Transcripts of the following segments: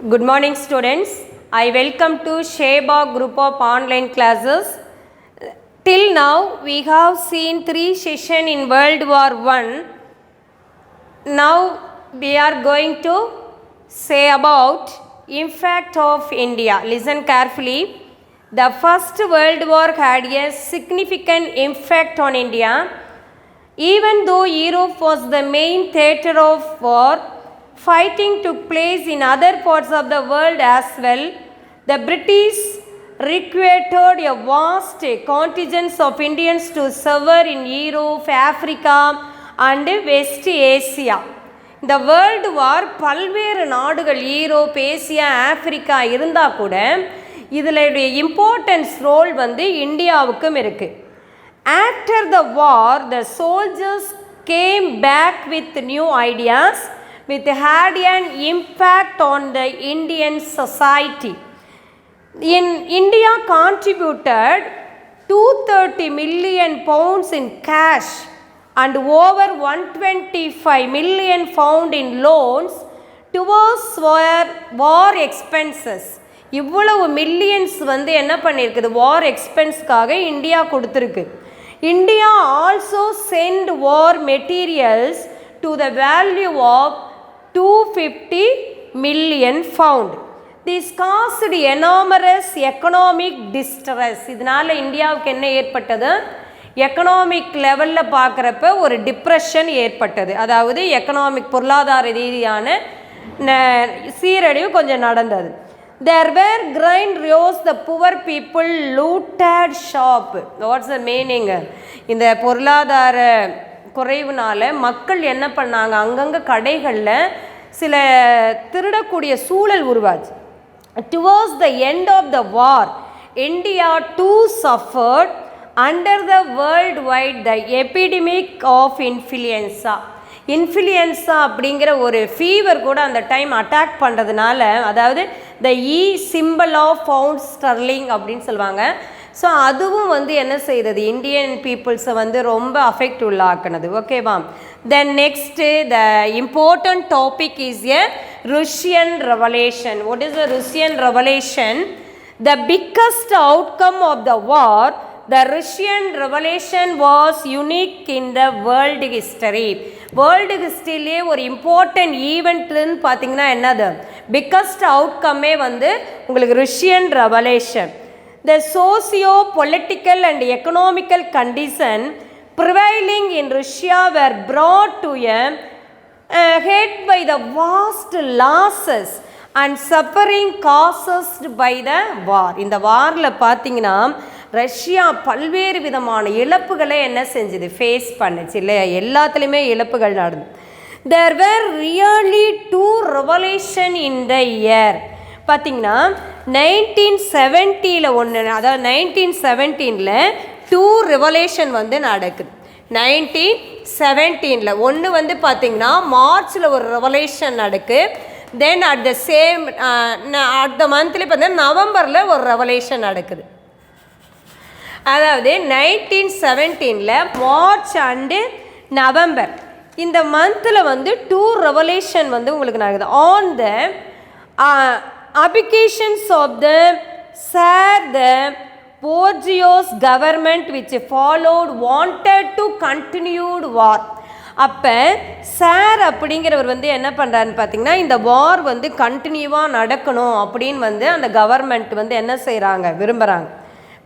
Good morning students. I welcome to Sheba group of online classes. Till now we have seen 3 sessions in World War I. Now we are going to say about impact of India. Listen carefully. The first World War had a significant impact on India. Even though Europe was the main theatre of war, fighting took place in other parts of the world as well. The British recruited a vast contingent of Indians to serve in Europe, Africa and West Asia. இந்த world war பல்வேறு நாடுகள் Europe, Asia, Africa இருந்தால் கூட இதில் importance role இந்தியாவுக்கும் இருக்குது. After the war, the soldiers came back with new ideas which had an impact on the Indian society. India contributed 230 million pounds in cash and over 125 million pounds in loans towards war expenses. இவ்வளவு millions என்ன பண்ணியிருக்குது, வார் எக்ஸ்பென்ஸ்க்காக India கொடுத்துருக்கு. India also sent war materials to the value of 250 million pound. This caused enormous economic distress. இதனால இந்தியாவுக்கு என்ன ஏற்பட்டது, economic லெவலில் பார்க்குறப்ப ஒரு டிப்ரெஷன் ஏற்பட்டது. அதாவது எக்கனாமிக் பொருளாதார ரீதியான சீரழிவு கொஞ்சம் நடந்தது. There were grain rows, the poor people looted shop. What's the meaning? இந்த பொருளாதார குறைவுனால மக்கள் என்ன பண்ணாங்க, அங்கங்கே கடைகளில் சில திருடக்கூடிய சூழல் உருவாச்சு. Towards the end of the war, India too suffered under the worldwide the epidemic of influenza. Influenza அப்படிங்கிற ஒரு ஃபீவர் கூட அந்த டைம் அட்டாக் பண்ணுறதுனால, அதாவது த சிம்பிள் ஆஃப் பவுண்ட் ஸ்டர்லிங் அப்படின்னு சொல்லுவாங்க. ஸோ அதுவும் என்ன செய்தது, இந்தியன் பீப்புள்ஸை ரொம்ப அஃபெக்ட் உள்ளாக்குனது. ஓகேவா. Then next the important topic is a Russian revolution. What is the Russian revolution? The biggest outcome of the war, the Russian Revolution was unique in the world history. World ஹிஸ்ட்ரியிலே ஒரு important ஈவெண்ட்லன்னு பார்த்தீங்கன்னா என்னது, biggest அவுட்கம்மே உங்களுக்கு Russian revolution. The socio political and economical condition prevailing in Russia were brought to a head by the vast losses and suffering caused by the war. இந்த வாரில் பார்த்தீங்கன்னா ரஷ்யா பல்வேறு விதமான இழப்புகளை என்ன செஞ்சுது, ஃபேஸ் பண்ணுச்சு இல்லையா, எல்லாத்துலேயுமே இழப்புகள் நடந்து. There were really 2 revolution in the year. பார்த்திங்கன்னா 1970 ஒன்று, அதாவது 1917 2 ரெவல்யூஷன் நடக்குது. 1917 ஒன்று பார்த்திங்கன்னா மார்ச்சில் ஒரு ரெவல்யூஷன் நடக்கு. Then at the same at the மந்த்லேயே பார்த்தீங்கன்னா நவம்பரில் ஒரு ரெவல்யூஷன் நடக்குது. அதாவது 1917 மார்ச் அண்டு நவம்பர் இந்த மந்தில் 2 ரெவல்யூஷன் உங்களுக்கு நடக்குது. On the abdications of the tsar the bourgeois government which followed wanted to continued war. அப்போ சார் அப்படிங்கிறவர் என்ன பண்ணுறாருன்னு பார்த்தீங்கன்னா, இந்த வார் கண்டினியூவாக நடக்கணும் அப்படின்னு அந்த கவர்மெண்ட் என்ன செய்கிறாங்க, விரும்புகிறாங்க.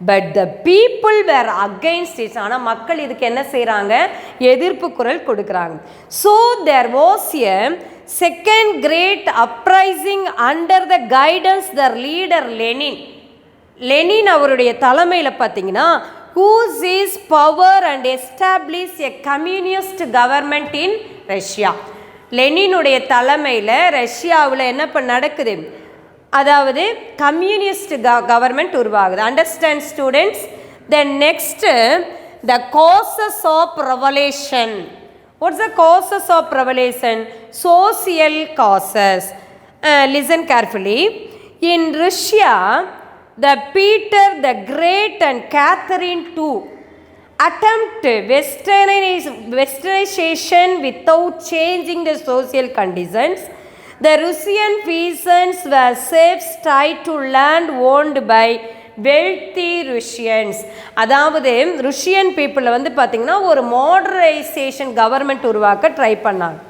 But the people were against it. ஆனால் மக்கள் இதுக்கு என்ன செய்கிறாங்க, எதிர்ப்பு குரல் கொடுக்குறாங்க. So there was a second great uprising under the guidance the leader Lenin அவருடைய தலைமையில் பார்த்தீங்கன்னா whose is power and establish a communist government in Russia. லெனினுடைய தலைமையில் ரஷ்யாவில் என்ன நடக்குது, அதாவது கம்யூனிஸ்ட் கவர்மெண்ட் உருவாகுது. Understand students. Then next the causes of revolution. What's the causes of revolution? Social causes. Listen carefully. In Russia the Peter the Great and Catherine two attempt westernization without changing the social conditions. The Russian peasants were slaves tied to land owned by wealthy Russians. அதாவது ருஷ்யன் பீப்புளில் வந்து பார்த்திங்கன்னா ஒரு modernisation government உருவாக்க try பண்ணாங்க.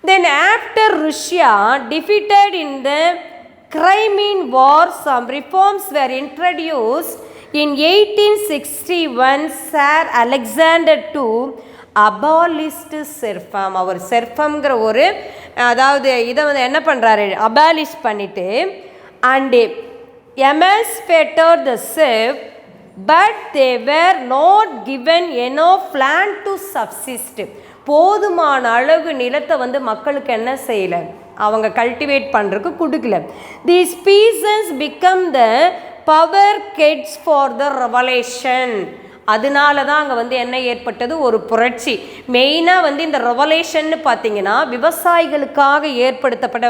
Then after Russia defeated in the Crimean War, some reforms were introduced. In 1861, Sir Alexander II abolished serfdom. Our serfdom ஒரு அதாவது இதை வந்து என்ன பண்ணுறாரு, அபாலிஷ் பண்ணிட்டு and emancipated the serf, but they were not given enough land to subsist. போதுமான அளவு நிலத்தை வந்து மக்களுக்கு என்ன செய்யலை, அவங்க கல்டிவேட் பண்ணுறதுக்கு கொடுக்கல. These peasants become the power kids for the revolution. அதனால தான் அங்கே வந்து என்ன ஏற்பட்டது, ஒரு புரட்சி. மெயினாக வந்து இந்த ரெவல்யூஷன்னு பார்த்தீங்கன்னா விவசாயிகளுக்காக ஏற்படுத்தப்பட்ட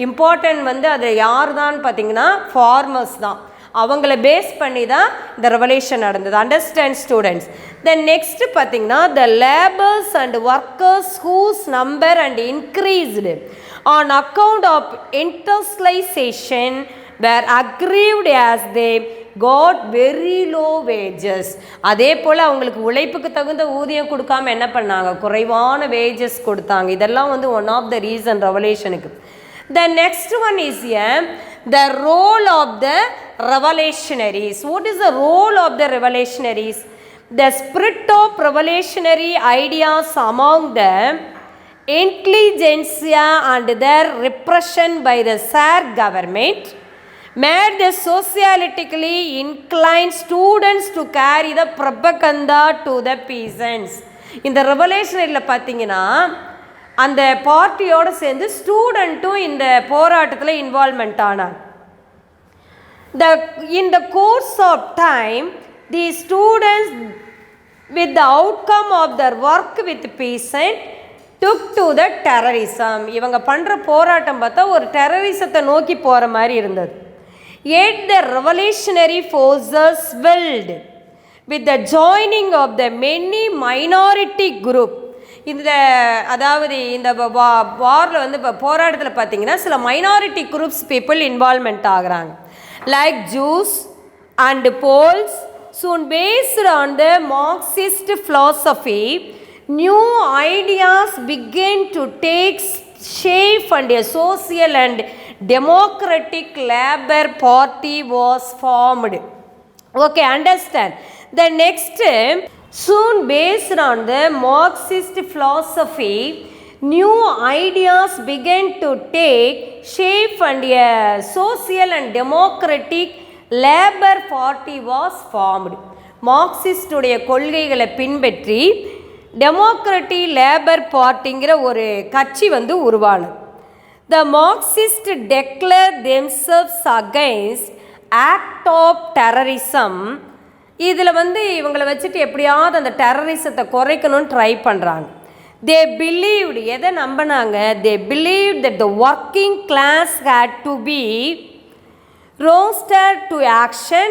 இம்பார்ட்டன்ட் வந்து அது யார் தான் பார்த்தீங்கன்னா ஃபார்மர்ஸ் தான். அவங்கள பேஸ் பண்ணி தான் இந்த ரெவல்யூஷன் நடந்தது. Understand students. தென் நெக்ஸ்ட் பார்த்தீங்கன்னா the labours and workers whose number and increased on account of industrialisation were aggrieved as they got very low wages. அதே போல் அவங்களுக்கு உழைப்புக்கு தகுந்த ஊதியம் கொடுக்காம என்ன பண்ணாங்க, குறைவான வேஜஸ் கொடுத்தாங்க. இதெல்லாம் வந்து ஒன் ஆஃப் த ரீசன் ரெவல்யூஷனுக்கு. The next one is the role of the revolutionaries. What is the role of the revolutionaries? The spirit of revolutionary ideas among the intelligentsia and their repression by the Tsar government made the socialistically inclined students to carry the propaganda to the peasants. இந்த ரெவல்யூஷனரியில் பார்த்தீங்கன்னா அந்த பார்ட்டியோடு சேர்ந்து ஸ்டூடெண்ட்டும் இந்த போராட்டத்தில் involvement ஆனாங்க. In the course of time, the students with the outcome of their work with peasant took to the terrorism. இவங்க பண்ணுற போராட்டம் பார்த்தா ஒரு டெரரிசத்தை நோக்கி போகிற மாதிரி இருந்தது. Yet the revolutionary forces swelled with the joining of the many minority group. இந்த அதாவது இந்த வாரில் வந்து இப்போ போராட்டத்தில் பார்த்தீங்கன்னா சில மைனாரிட்டி குரூப்ஸ் பீப்புள் இன்வால்மெண்ட் ஆகிறாங்க. Like Jews and Poles. soon based on the Marxist philosophy, new ideas began to take shape and a social and democratic labor party was formed. Okay, understand. The next, soon based on the Marxist philosophy, new ideas began to take shape and a social and democratic labor party was formed. Marxist உடைய கொள்கைகளை பின்பற்றி democratic labour பார்ட்டிங்கிற ஒரு கட்சி வந்து உருவானது. The Marxists declare themselves against act of terrorism. இதில் வந்து இவங்களை வச்சுட்டு எப்படியாவது அந்த டெரரிசத்தை குறைக்கணும்னு ட்ரை பண்ணுறாங்க. They believed, எதை நம்பினாங்க, they believed that the working class had to be roused to action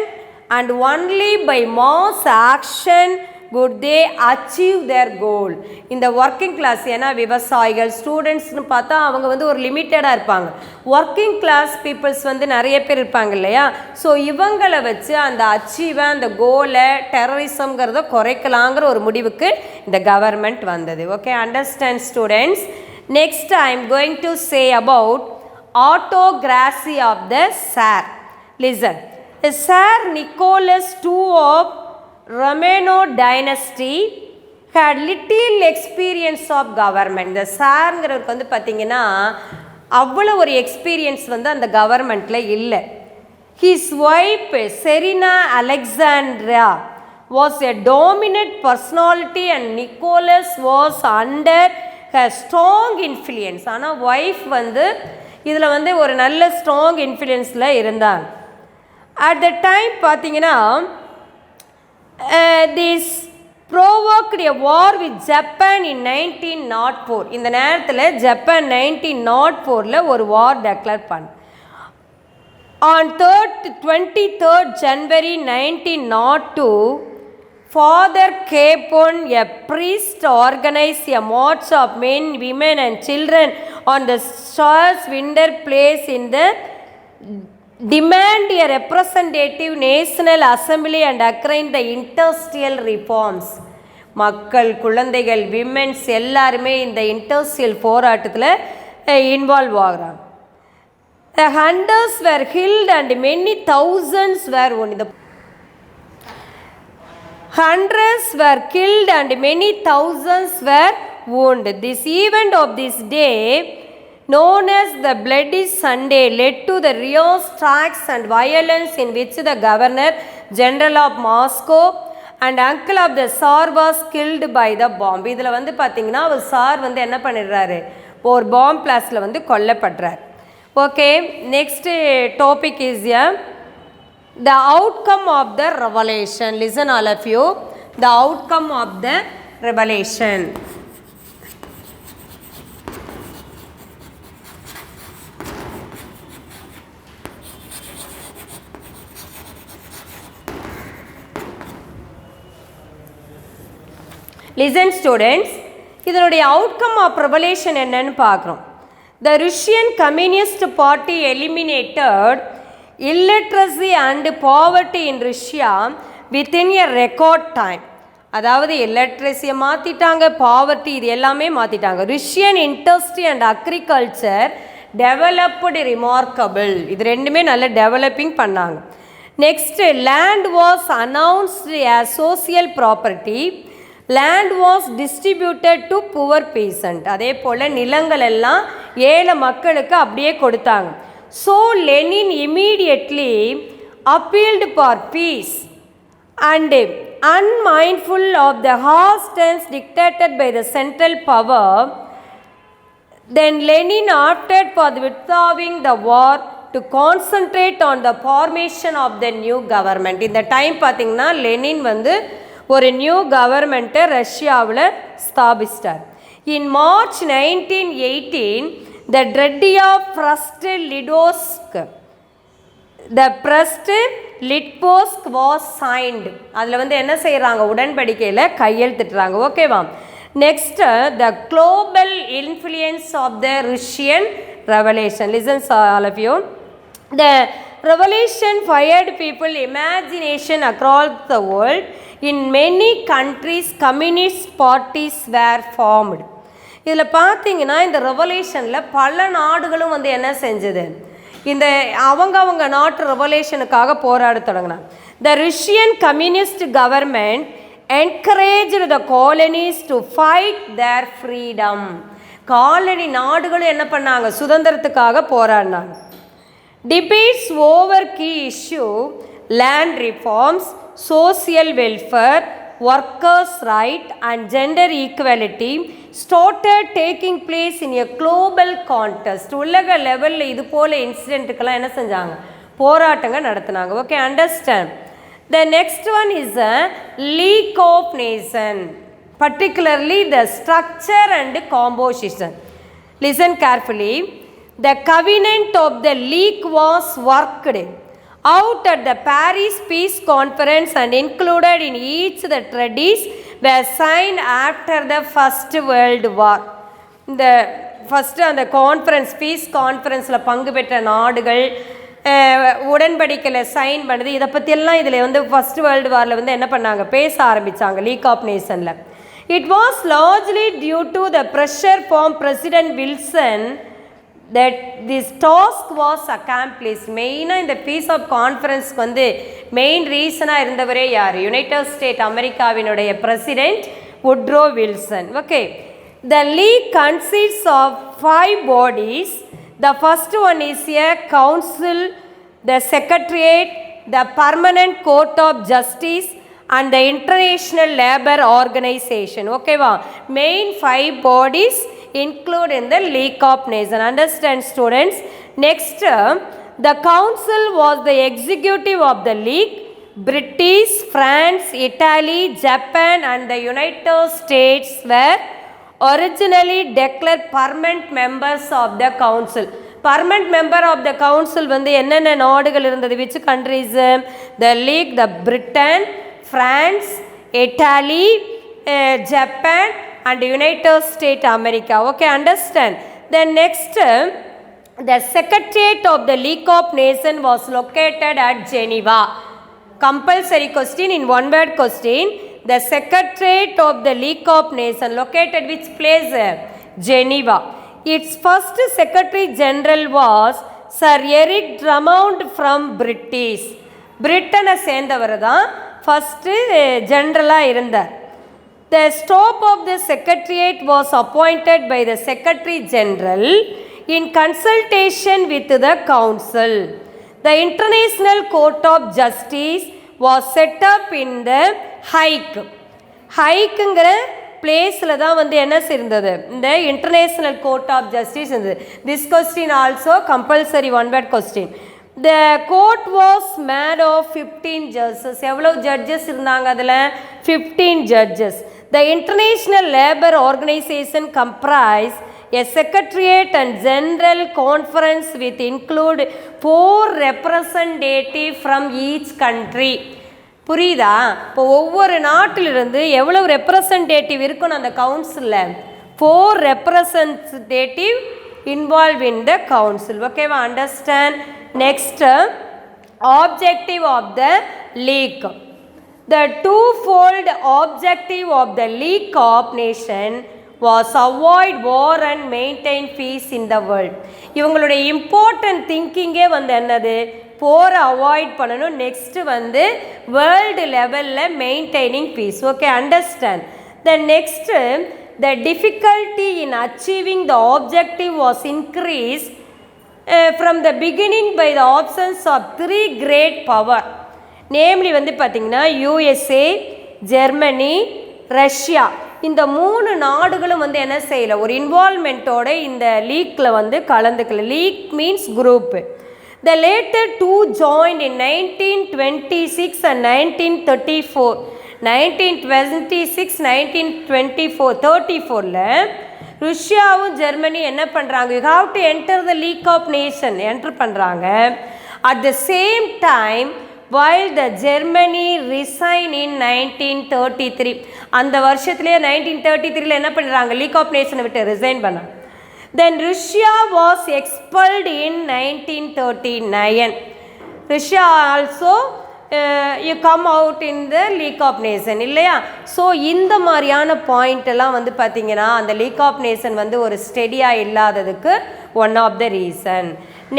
and only by mass action would they achieve their goal. இந்த ஒர்க்கிங் கிளாஸ் ஏன்னா விவசாயிகள் ஸ்டூடெண்ட்ஸ்னு பார்த்தா அவங்க வந்து ஒரு லிமிட்டடாக இருப்பாங்க. ஒர்க்கிங் கிளாஸ் பீப்புள்ஸ் வந்து நிறைய பேர் இருப்பாங்க இல்லையா. ஸோ இவங்களை வச்சு அந்த அச்சீவை அந்த கோலை டெரரிசம்ங்கிறத குறைக்கலாங்கிற ஒரு முடிவுக்கு இந்த கவர்மெண்ட் வந்தது. Okay, understand students. Next I am going to say about autocracy of the Tsar. Listen, Tsar Nicholas II of Romanov dynasty had little experience of government. இந்த சார்ங்கிறவருக்கு வந்து பார்த்திங்கன்னா அவ்வளோ ஒரு எக்ஸ்பீரியன்ஸ் வந்து அந்த கவர்மெண்ட்டில் இல்லை. His wife Serena Alexandra was a dominant personality and Nicholas was under her strong influence. ஆனால் ஒய்ஃப் வந்து இதில் வந்து ஒரு நல்ல ஸ்ட்ராங் இன்ஃப்ளூயன்ஸில் இருந்தாங்க. அட் த டைம் பார்த்தீங்கன்னா this provoked a war with Japan in 1904. இந்த நேரத்தில் ஜப்பான் 1904 ஒரு வார் டெக்ளேர் பண்ண. On 23rd January 1902, Father Capon, a priest, organized a march of men, women and children on the Charles Winter Place in the demand a representative national assembly and acclaim the industrial reforms. மக்கள், குழந்தைகள், women's எல்லாருமே இந்த industrial போராட்டத்தில் involve ஆகுறாங்க. The hundreds were killed and many thousands were wounded. Hundreds were killed and many thousands were wounded. This event of this day, known as the Bloody Sunday, led to the riot strikes and violence in which the Governor General of Moscow and uncle of the Tsar was killed by the bomb. இதில் வந்து பார்த்தீங்கன்னா அவர் sir வந்து என்ன பண்ணிடுறாரு, ஒரு bomb பிளாஸ்டில் வந்து கொல்லப்படுறார். Okay, next topic is the outcome of the revelation. Listen all of you, the outcome of the revelation. Listen students, இதனுடைய outcome of revelation என்னன்னு பார்க்குறோம். The Russian Communist Party eliminated illiteracy and poverty in Russia within a record time. அதாவது இல்லட்ரஸியை மாற்றிட்டாங்க, poverty இது எல்லாமே மாற்றிட்டாங்க. ருஷ்யன் industry and agriculture developed remarkable, இது ரெண்டுமே நல்ல டெவலப்பிங் பண்ணாங்க. Next land was announced as social property, land was distributed to poor pheasant. அதே போல் நிலங்கள் எல்லாம் ஏழை மக்களுக்கு அப்படியே கொடுத்தாங்க. So Lenin immediately appealed for peace and unmindful of the harsh terms dictated by the central power, then Lenin opted for withdrawing the war to concentrate on the formation of the new government. இந்த time பார்த்திங்கன்னா Lenin வந்து ஒரு new கவர்மெண்ட்டை ரஷ்யாவில் ஸ்தாபிச்சிட்டார். In March 1918, the Treaty of Brest-Litovsk, the Brest-Litovsk was signed. அதில் வந்து என்ன செய்கிறாங்க, உடன்படிக்கையில் கையெழுத்திட்டுறாங்க. ஓகேவா? Next the global influence of the Russian revolution. Listen all of you. The revolution fired people imagination across the world. In many countries communist parties were formed. இதில் பார்த்தீங்கன்னா இந்த ரெவல்யூஷனில் பல நாடுகளும் வந்து என்ன செஞ்சது, இந்த அவங்க நாட்டு ரெவல்யூஷனுக்காக போராட தொடங்கினாங்க. The Russian communist government encouraged the colonies to fight their freedom. Colony நாடுகளும் என்ன பண்ணாங்க, சுதந்திரத்துக்காக போராடினாங்க. Debates over key issue, land reforms, social welfare, workers' right and gender equality started taking place in a global contest. உலக லெவலில் இது போல இன்சிடென்ட்டுக்கெல்லாம் என்ன செஞ்சாங்க, போராட்டங்கள் நடத்தினாங்க. Okay, understand. The next one is a League of Nations, particularly the structure and composition. Listen carefully. The covenant of the League was worked out at the Paris Peace Conference and included in each the treaties were signed after the First World War. இந்த first அந்த conference, piece கான்ஃபரன்ஸில் பங்கு பெற்ற நாடுகள் உடன்படிக்கையில் sign பண்ணுது. இதை பற்றியெல்லாம் இதில் வந்து ஃபஸ்ட் வேர்ல்டு வாரில் வந்து என்ன பண்ணாங்க, பேச ஆரம்பித்தாங்க லீக் ஆஃப் நேஷனில். It was largely due to the pressure from president Wilson that this task was accomplished. மெயினாக இந்த பீஸ் ஆஃப் கான்ஃபரன்ஸ்க்கு வந்து மெயின் ரீசனாக இருந்தவரே யார், யுனைடெட் ஸ்டேட் அமெரிக்காவினுடைய president Woodrow Wilson. Okay, the League consists of 5 bodies. The first one is a council, the secretariat, the permanent court of justice and the international labor organization. ஓகேவா? Main 5 bodies include in the League of Nations. Understand students? Next, the council was the executive of the league. British, France, Italy, Japan and the United States were originally declared permanent members of the council. Permanent member of the council வந்து என்னென்ன நாடுகள் இருந்தது, which countries? The league, the Britain, France, Italy, Japan and United States America. Okay, understand? Then next, the Secretariat of the League of Nations was located at Geneva. Compulsory question in one word question. The Secretariat of the League of Nations located which place? Geneva. Its first Secretary General was Sir Eric Drummond from British. பிரிட்டனை சேர்ந்தவர் தான் first ஜென்ரலாக இருந்தார். The scope of the Secretariat was appointed by the Secretary General in consultation with the Council. The International Court of Justice was set up in the Hague. ஹைக்குங்கிற பிளேஸில் தான் வந்து என்ன இருந்தது, இந்த இன்டர்நேஷ்னல் கோர்ட் ஆஃப் ஜஸ்டிஸ் இருந்தது. This question also compulsory one word question. The court was made of 15 judges. எவ்வளோ judges இருந்தாங்க அதில்? 15 judges. The International Labour Organization comprised a secretariat and general conference with include 4 representatives from each country. புரியுதா? இப்போ ஒவ்வொரு நாட்டிலிருந்து எவ்வளவு representative இருக்கணும் அந்த கவுன்சிலில்? 4 representative involved in the council. ஓகேவா? Understand. Next, objective of the league. The twofold objective of the League of Nations was avoid war and maintain peace in the world. இவங்களுடைய இம்பார்ட்டன்ட் திங்கிங்கே வந்து என்னது? போரை அவாய்ட் பண்ணணும், நெக்ஸ்ட்டு வந்து world லெவலில் maintaining peace. Okay, understand. The next, the difficulty in achieving the objective was increase from the beginning by the options of 3 great power. Namely வந்து பார்த்திங்கன்னா USA, ஜெர்மனி, ரஷ்யா. இந்த 3 நாடுகளும் வந்து என்ன செய்யலை, ஒரு இன்வால்மெண்ட்டோட இந்த லீக்கில் வந்து கலந்துக்கல. League means group. The later 2 joined in 1926 and 1934. 1926, 1924, 34ல ருஷ்யாவும் ஜெர்மனி என்ன பண்ணுறாங்க, you have to enter the league of nation enter பண்ணுறாங்க. At the same time while the Germany resigned in 1933. அந்த வருஷத்துலேயே 1933ல என்ன பண்ணுறாங்க, லீக் ஆஃப் நேஷனை விட்டு ரிசைன் பண்ணாங்க. Then Russia was expelled in 1939. Russia also you come out in the League of Nations இல்லையா? So இந்த மாதிரியான point எல்லாம் வந்து பார்த்திங்கன்னா அந்த லீக் ஆஃப் நேஷன் வந்து ஒரு ஸ்டெடியாக இல்லாததுக்கு one of the reason.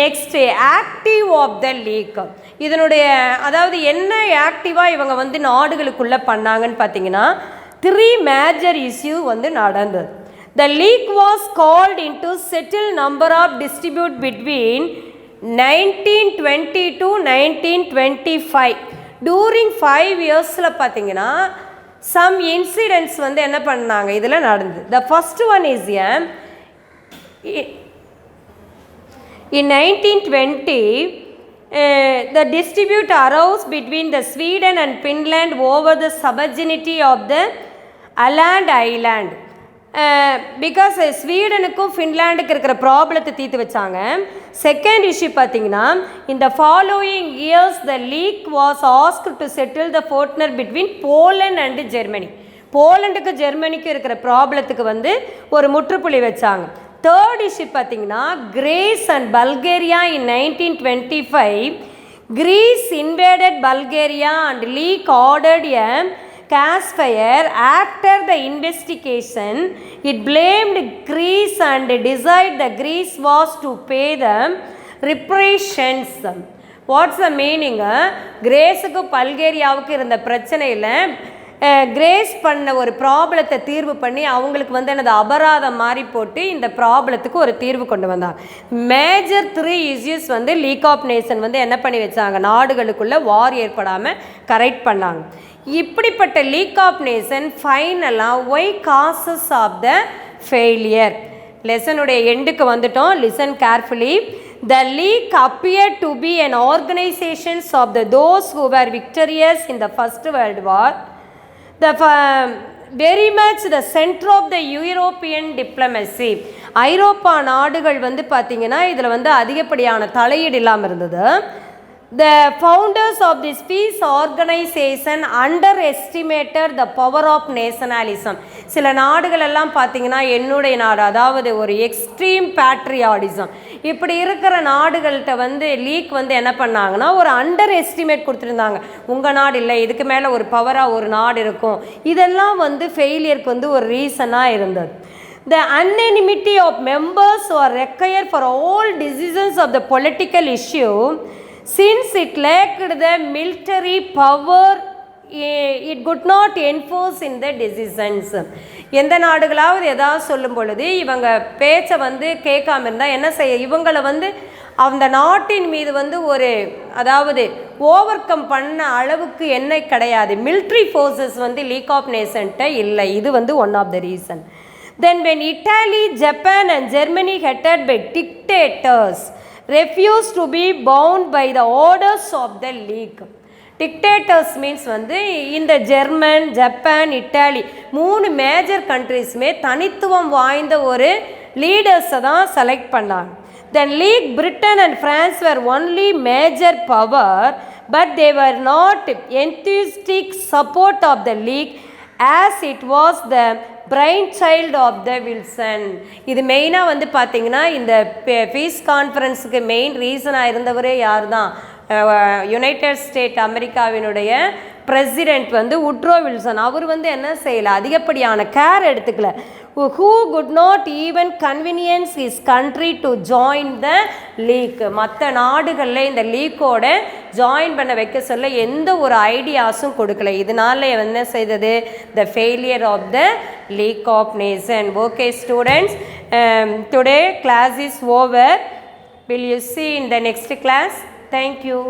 Next, active of the league. இதனுடைய அதாவது என்ன ஆக்டிவாக இவங்க வந்து நாடுகளுக்குள்ளே பண்ணாங்கன்னு பார்த்தீங்கன்னா 3 மேஜர் இஷ்யூ வந்து நடந்தது. The league was called into settle number of dispute between 1920 to 1925. During 5 yearsல பார்த்தீங்கன்னா some incidents வந்து என்ன பண்ணாங்க இதில் நடந்தது. The first one is in 1920 the dispute arose between the Sweden and Finland over the sovereignty of the Åland Island. Because ஸ்வீடனுக்கும் ஃபின்லாண்டுக்கு இருக்கிற ப்ராப்ளத்தை தீர்த்து வச்சாங்க. செகண்ட் இஷ்யூ பார்த்தீங்கன்னா இந்த following years the league was ask to settle the frontier between Poland and Germany. போலண்டுக்கு ஜெர்மனிக்கு இருக்கிற ப்ராப்ளத்துக்கு வந்து ஒரு முற்றுப்புள்ளி வச்சாங்க. தேர்ட் இஷ்யூ பார்த்தீங்கன்னா Greece and Bulgaria in 1925. Greece invaded Bulgaria and league ordered a campfire. After the investigation, it blamed Greece and decided the Greece was to pay the reparations. What's the meaning? கிரேஸுக்கு பல்கேரியாவுக்கு இருந்த பிரச்சனையில் grace பண்ண ஒரு ப்ராப்ளத்தை தீர்வு பண்ணி அவங்களுக்கு வந்து எனது அபராதம் மாறி போட்டு இந்த ப்ராப்ளத்துக்கு ஒரு தீர்வு கொண்டு வந்தாங்க. மேஜர் 3 இஷ்யூஸ் வந்து லீக் ஆஃப் நேஷன் வந்து என்ன பண்ணி வச்சாங்க, நாடுகளுக்குள்ளே வார் ஏற்படாமல் கரெக்ட் பண்ணாங்க. இப்படிப்பட்ட லீக் ஆஃப் நேஷன் ஃபைனலாக why causes of the failure. லெசனுடைய எண்டுக்கு வந்துட்டோம். Listen carefully. The league appeared to be an organization of those who were victorious in the First World War. Very much the center of the European diplomacy. ஐரோப்பா நாடுகள் வந்து பார்த்திங்கன்னா இதில் வந்து அதிகப்படியான தலையீடு இல்லாமல் இருந்தது. The founders of this peace organization underestimated the power of nationalism. சில நாடுகள் எல்லாம் பார்த்தீங்கன்னா என்னுடைய நாடு, அதாவது ஒரு எக்ஸ்ட்ரீம் பேட்ரியாட்டிசம், இப்படி இருக்கிற நாடுகள்கிட்ட வந்து லீக் வந்து என்ன பண்ணாங்கன்னா ஒரு அண்டர் எஸ்டிமேட் கொடுத்துருந்தாங்க. உங்கள் நாடு இல்லை, இதுக்கு மேலே ஒரு பவராக ஒரு நாடு இருக்கும். இதெல்லாம் வந்து ஃபெயிலியருக்கு வந்து ஒரு ரீசனாக இருந்தது. The unanimity of members were required for all decisions of the political issue. Since it lacked the military power, it could not enforce in the decisions. எந்த நாடுகளாவது ஏதாவது சொல்லும் பொழுது இவங்க பேச்சை வந்து கேட்காம இருந்தால் என்ன செய்ய, இவங்களை வந்து அந்த நாட்டின் மீது வந்து ஒரு அதாவது ஓவர் கம் பண்ண அளவுக்கு என்ன கிடையாது, மிலிட்ரி ஃபோர்ஸஸ் வந்து லீக் ஆஃப் நேஷன்ட்ட இல்லை. இது வந்து one of the reason. Then when Italy, Japan and Germany headed by dictators refused to be bound by the orders of the league. Dictators means வந்து இந்த ஜெர்மன், ஜப்பான், இட்டாலி 3 மேஜர் கண்ட்ரீஸுமே தனித்துவம் வாய்ந்த ஒரு லீடர்ஸை தான் செலக்ட் பண்ணாங்க. Then League, Britain and France were only major power, but they were not enthusiastic support of the league as it was the brainchild of the Wilson. இது மெயினாக வந்து பார்த்திங்கன்னா இந்த பீஸ் கான்ஃபரன்ஸுக்கு மெயின் ரீசனாக இருந்தவரே யார் தான், யுனைடெட் ஸ்டேட் அமெரிக்காவினுடைய பிரசிடெண்ட் வந்து உட்ரோ வில்சன். அவர் வந்து என்ன செய்யலை, அதிகப்படியான கேர் எடுத்துக்கல. who could not even convenience his country to join the league. மற்ற நாடுகளில் இந்த லீக்கோட ஜாயின் பண்ண வைக்க சொல்ல எந்த ஒரு ஐடியாஸும் கொடுக்கல. இதனால என்ன செய்தது, the failure of the league of nation. Okay students, today class is over. Will you see in the next class? Thank you.